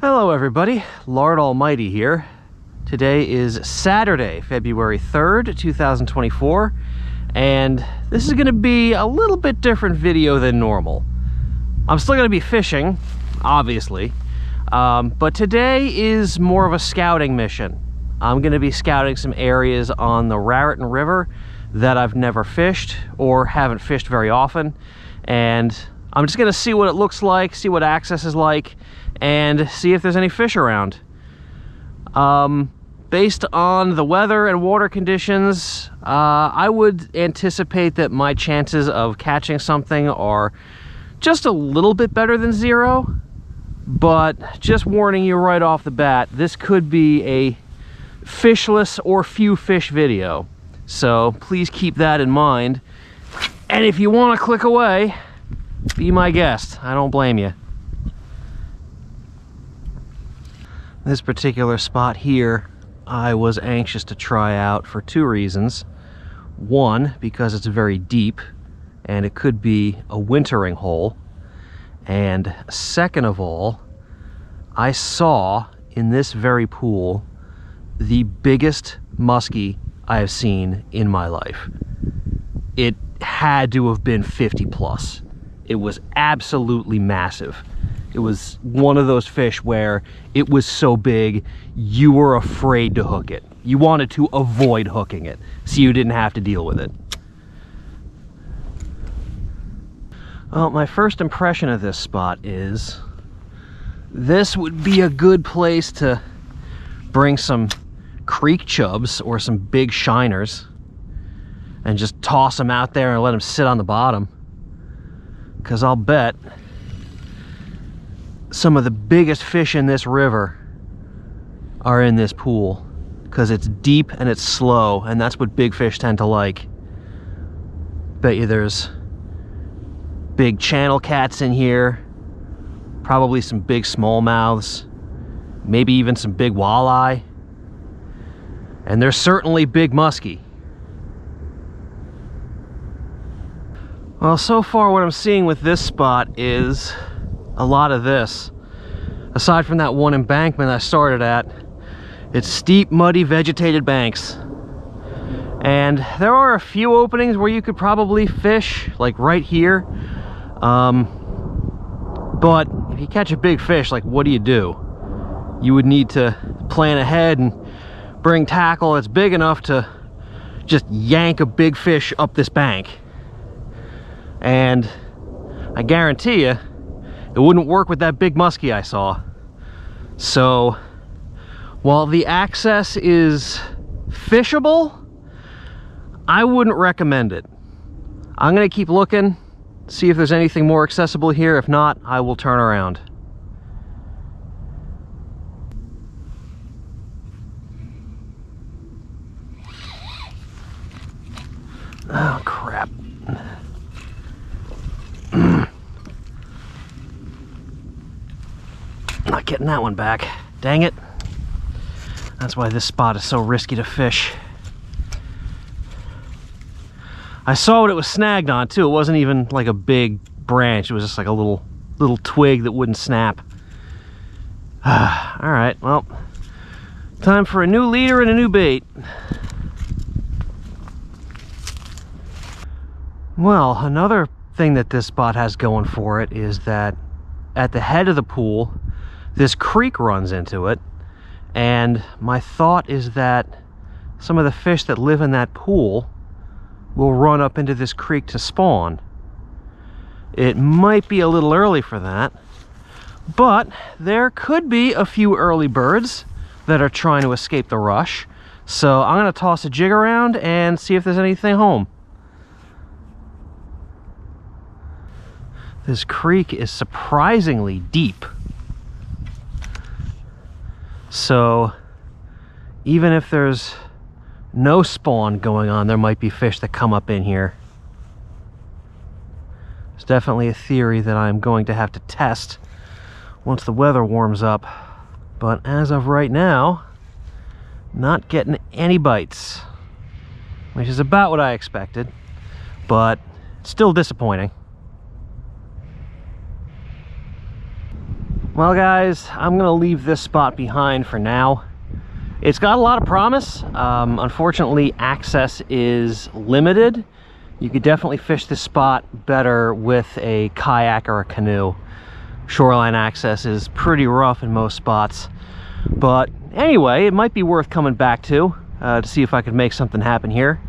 Hello everybody, Lord Almighty here. Today is Saturday, February 3rd, 2024, and this is going to be a little bit different video than normal. I'm still going to be fishing, obviously, but today is more of a scouting mission. I'm going to be scouting some areas on the Raritan River that I've never fished or haven't fished very often, and I'm just going to see what it looks like, see what access is like, and see if there's any fish around. Based on the weather and water conditions, I would anticipate that my chances of catching something are just a little bit better than zero, but just warning you right off the bat, this could be a fishless or few fish video, so please keep that in mind. And if you want to click away, be my guest. I don't blame you. This particular spot here, I was anxious to try out for two reasons. One, because it's very deep and it could be a wintering hole. And second of all, I saw in this very pool the biggest muskie I have seen in my life. It had to have been 50 plus. It was absolutely massive. It was one of those fish where it was so big, you were afraid to hook it. You wanted to avoid hooking it, so you didn't have to deal with it. Well, my first impression of this spot is this would be a good place to bring some creek chubs or some big shiners and just toss them out there and let them sit on the bottom. Because I'll bet some of the biggest fish in this river are in this pool, because it's deep and it's slow, and that's what big fish tend to like. Bet you there's big channel cats in here, probably some big smallmouths, maybe even some big walleye, and there's certainly big muskie. Well, so far what I'm seeing with this spot is a lot of this. Aside from that one embankment I started at, it's steep, muddy, vegetated banks. And there are a few openings where you could probably fish, like right here. But if you catch a big fish, like what do? You would need to plan ahead and bring tackle that's big enough to just yank a big fish up this bank. And I guarantee you, it wouldn't work with that big muskie I saw. So, while the access is fishable, I wouldn't recommend it. I'm gonna keep looking, see if there's anything more accessible here. If not, I will turn around. Oh, crap. Not getting that one back. Dang it. That's why this spot is so risky to fish. I saw what it was snagged on too. It wasn't even like a big branch. It was just like a little twig that wouldn't snap. All right, well, time for a new leader and a new bait. Well, another thing that this spot has going for it is that at the head of the pool, this creek runs into it, and my thought is that some of the fish that live in that pool will run up into this creek to spawn. It might be a little early for that, but there could be a few early birds that are trying to escape the rush, so I'm going to toss a jig around and see if there's anything home. This creek is surprisingly deep. So even if there's no spawn going on, there might be fish that come up in here. It's definitely a theory that I'm going to have to test once the weather warms up. But as of right now, not getting any bites, which is about what I expected, but still disappointing. Well guys, I'm gonna leave this spot behind for now. It's got a lot of promise. Unfortunately, access is limited. You could definitely fish this spot better with a kayak or a canoe. Shoreline access is pretty rough in most spots. But anyway, it might be worth coming back to see if I could make something happen here.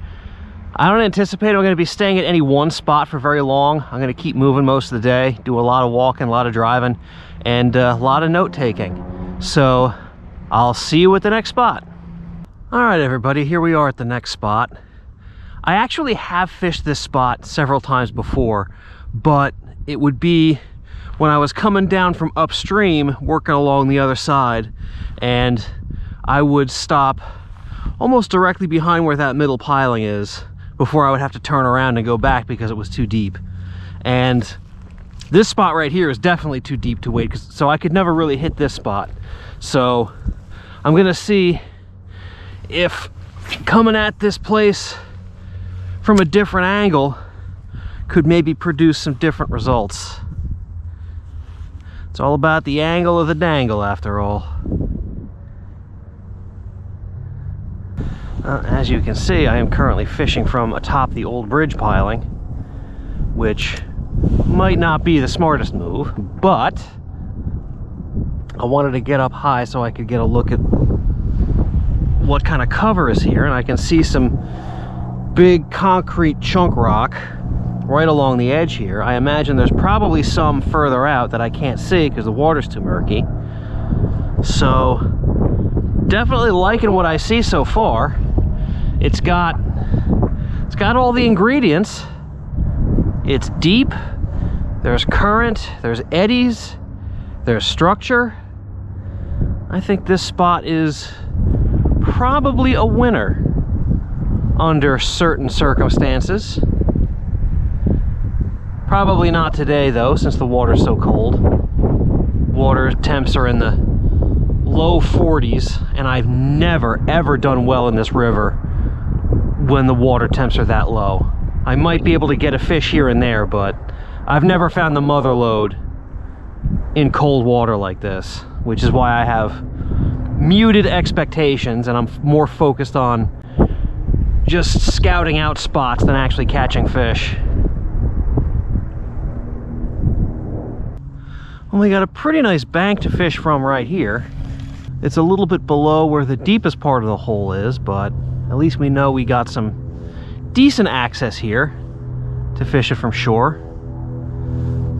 I don't anticipate I'm going to be staying at any one spot for very long. I'm going to keep moving most of the day, do a lot of walking, a lot of driving, and a lot of note taking. So I'll see you at the next spot. All right, everybody, here we are at the next spot. I actually have fished this spot several times before, but it would be when I was coming down from upstream, working along the other side, and I would stop almost directly behind where that middle piling is before I would have to turn around and go back because it was too deep. And this spot right here is definitely too deep to wade, so I could never really hit this spot. So I'm gonna see if coming at this place from a different angle could maybe produce some different results. It's all about the angle of the dangle, after all. As you can see, I am currently fishing from atop the old bridge piling, which might not be the smartest move, but I wanted to get up high so I could get a look at what kind of cover is here, and I can see some big concrete chunk rock right along the edge here. I imagine there's probably some further out that I can't see because the water's too murky. So definitely liking what I see so far. It's got all the ingredients. It's deep, there's current, there's eddies, there's structure. I think this spot is probably a winner under certain circumstances. Probably not today though, since the water's so cold. Water temps are in the low 40s, and I've never ever done well in this river when the water temps are that low. I might be able to get a fish here and there, but I've never found the mother lode in cold water like this, which is why I have muted expectations and I'm more focused on just scouting out spots than actually catching fish. Well, we got a pretty nice bank to fish from right here. It's a little bit below where the deepest part of the hole is, but at least we know we got some decent access here to fish it from shore.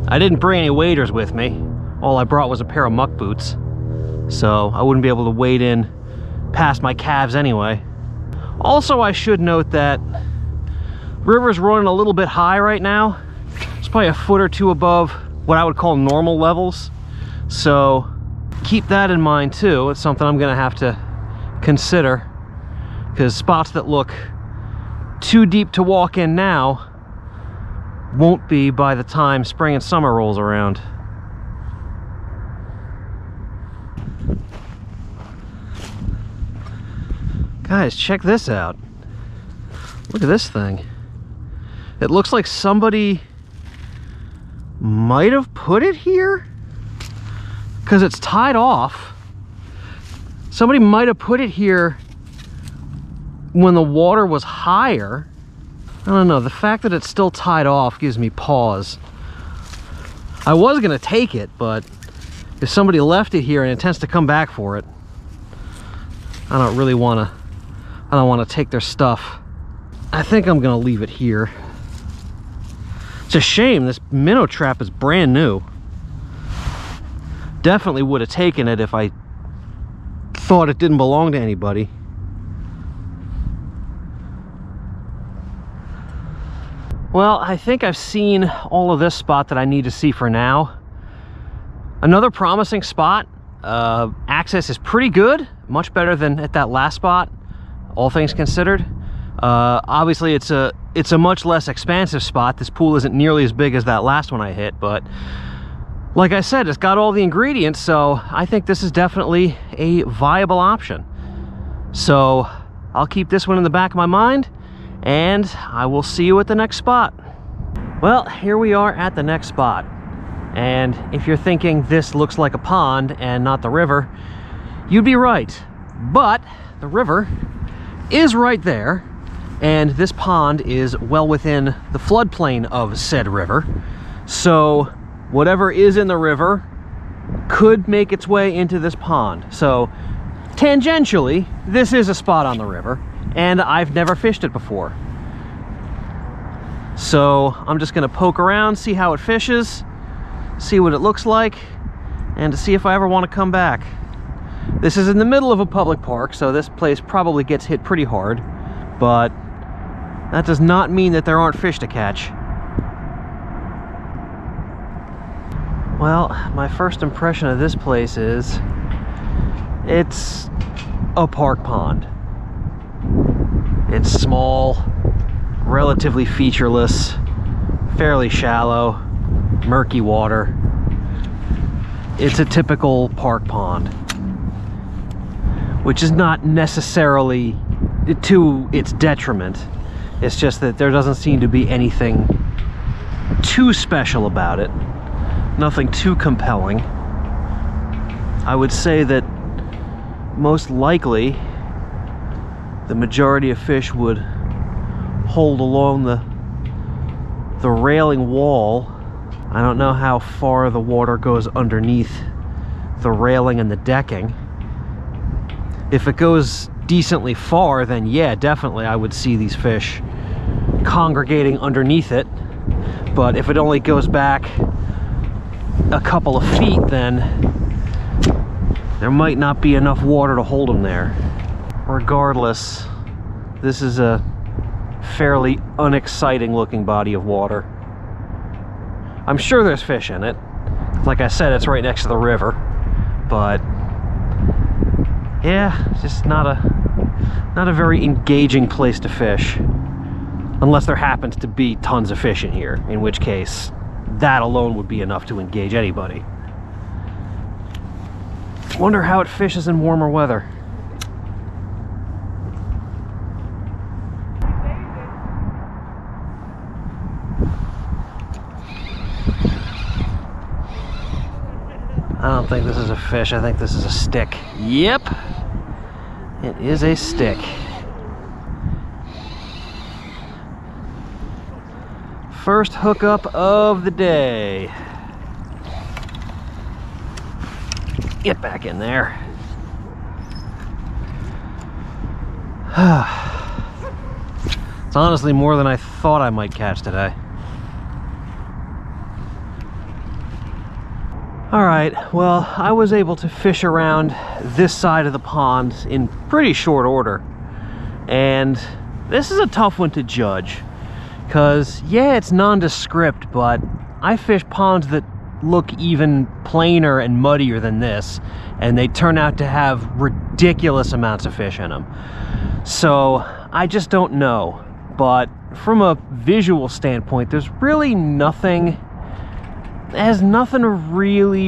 I didn't bring any waders with me. All I brought was a pair of muck boots, so I wouldn't be able to wade in past my calves anyway. Also, I should note that the river's running a little bit high right now. It's probably a foot or two above what I would call normal levels, so keep that in mind too. It's something I'm gonna have to consider, because spots that look too deep to walk in now won't be by the time spring and summer rolls around. Guys, check this out. Look at this thing. It looks like somebody might have put it here because it's tied off. Somebody might have put it here when the water was higher. I don't know, the fact that it's still tied off gives me pause. I was gonna take it, but if somebody left it here and intends to come back for it, I don't want to take their stuff. I think I'm gonna leave it here. It's a shame, this minnow trap is brand new. Definitely would have taken it if I thought it didn't belong to anybody. Well, I think I've seen all of this spot that I need to see for now. Another promising spot. Access is pretty good, much better than at that last spot, all things considered. Obviously it's a much less expansive spot. This pool isn't nearly as big as that last one I hit, but like I said, it's got all the ingredients, so I think this is definitely a viable option. So I'll keep this one in the back of my mind, and I will see you at the next spot. Well, here we are at the next spot, And if you're thinking this looks like a pond and not the river, you'd be right. But the river is right there, and this pond is well within the floodplain of said river. So whatever is in the river could make its way into this pond. So tangentially, this is a spot on the river, and I've never fished it before. So I'm just gonna poke around, see how it fishes, see what it looks like, and to see if I ever want to come back. This is in the middle of a public park, so this place probably gets hit pretty hard, but that does not mean that there aren't fish to catch. Well, my first impression of this place is it's a park pond. It's small, relatively featureless, fairly shallow, murky water. It's a typical park pond, which is not necessarily to its detriment. It's just that there doesn't seem to be anything too special about it. Nothing too compelling. I would say that most likely the majority of fish would hold along the railing wall. I don't know how far the water goes underneath the railing and the decking. If it goes decently far, then yeah, definitely I would see these fish congregating underneath it. But if it only goes back a couple of feet, then there might not be enough water to hold them there. Regardless, this is a fairly unexciting looking body of water. I'm sure there's fish in it. Like I said, it's right next to the river, but yeah, it's just not a very engaging place to fish, unless there happens to be tons of fish in here, in which case that alone would be enough to engage anybody. Wonder how it fishes in warmer weather. I don't think this is a fish, I think this is a stick. Yep, it is a stick. First hookup of the day. Get back in there. It's honestly more than I thought I might catch today. Alright, well, I was able to fish around this side of the pond in pretty short order. And this is a tough one to judge. Because, yeah, it's nondescript, but I fish ponds that look even plainer and muddier than this, and they turn out to have ridiculous amounts of fish in them. So, I just don't know. But from a visual standpoint, there's really nothing... There's nothing really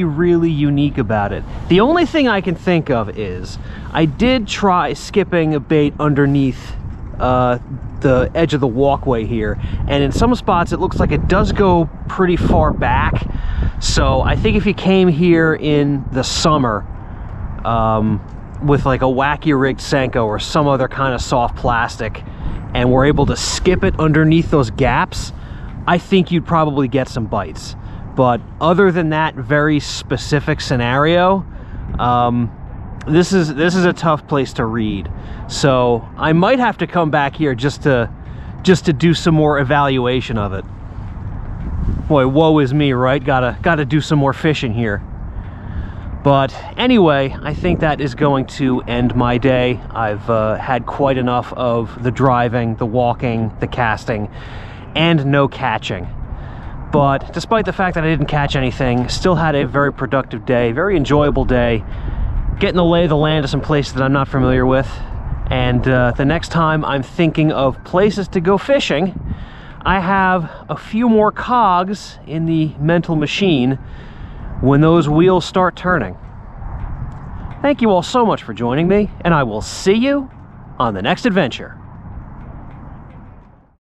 unique about it. The only thing I can think of is I did try skipping a bait underneath the edge of the walkway here, and in some spots it looks like it does go pretty far back. So I think if you came here in the summer with like a wacky rigged Senko or some other kind of soft plastic and were able to skip it underneath those gaps, I think you'd probably get some bites. But other than that very specific scenario, this is a tough place to read. So I might have to come back here just to do some more evaluation of it. Boy, woe is me, right? Gotta do some more fishing here. But anyway, I think that is going to end my day. I've had quite enough of the driving, the walking, the casting, and no catching. But despite the fact that I didn't catch anything, still had a very productive day, very enjoyable day, getting the lay of the land of some places that I'm not familiar with. And the next time I'm thinking of places to go fishing, I have a few more cogs in the mental machine when those wheels start turning. Thank you all so much for joining me, and I will see you on the next adventure.